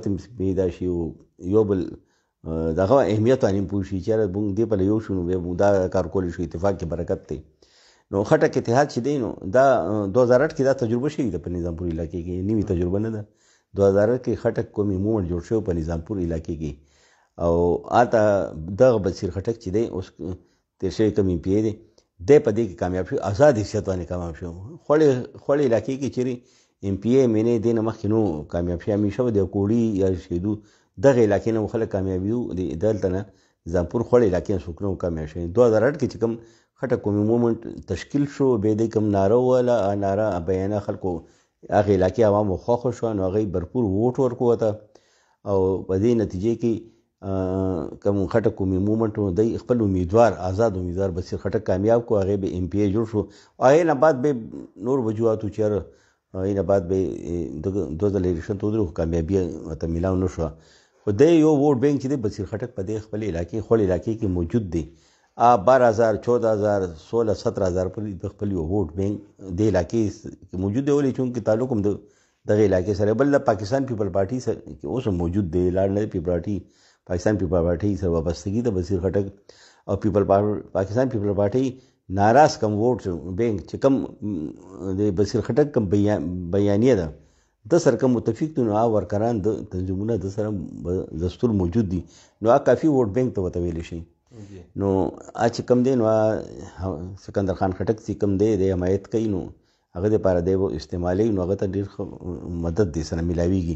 محبت هم پیدا شي او یو بل دغه اهمیت باندې پوه شي چې موږ دې پله یو شو نو بیا موږ دا کار کولی شو. اتفاق کې برکت دی. نو خټک اتحاد چې دی نو دا 2008 کې دا تجربه شوې ده په نظامپور علاقې کې، نوې تجربه نه ده. 2008 کې خټک قومي مومنټ جوړ شو په نظامپور علاقې کې، او هلته دغه بصیر خټک چې دی اوس تېر شوی کم ایم پی ای دی، دی په دې کې کامیاب شو، ازاد حیثیت باندې کامیاب شو. خوړې علاقې کې چیرې ایم پی ای مینې دې نه مخکې نو کامیاب شي، همیشه به د کوړي یا شیدو دغه علاقې نه خلک کامیابېدو، دلته نه نظامپور خوړې علاقې نه څوک نه کامیاب شوي. 2008 کې چې کوم خټک قومي مومنټ تشکیل شو، بیا دې کوم ناره وویله، ناره بیانه خلکو هغې علاقې عوامو خوښه شوه، نو هغوی بھرپور ووټ ورکړو ورته، او په دې نتیجې کې کوم خټک قومي مومنټ و دی خپل امیدوار آزاد امیدوار بصیر خټک کامیاب کړو، هغې به ایم پی ای جوړ شو. هغې نه بعد به نور وجوهاتو چې هغې نه بعد به 2000 الیکشن ته ودرېږو، کامیابي ورته میلاو نه شوه. خو دی یو ووټ بینک چې دی بصیر خټک په دې خپل علاقې خوړ علاقې کې موجود دی. 12000 14000 16 17000 پورې د خپل یو ووټ بینک دې علاقې کې موجود دی، ولې چونکې تعلق هم دغه علاقې سره. بل د پاکستان پیپل پارټي سره اوس هم موجود دی، لاړ نه دی. پیپل پارټي پاکستان پیپل پارټي سره وابستګي د بصیر خټک او پاکستان پیپل پارټي ناراض کم ووټ بینک چې کم د بصیر خټک کم بیانیه ده د سره کم متفق دي، نو هغه ورکران د تنظیمونه د سره دستور موجود دي، نو هغه کافي ووټ بینک ته ورته ویلی شي. نو هغه چې کم دی نو سکندر خان خټک چې کم دی د حمایت کوي، نو هغه دپاره دی استعمالوي، نو هغه ته ډېر ښه مدد دی سره میلاویږي.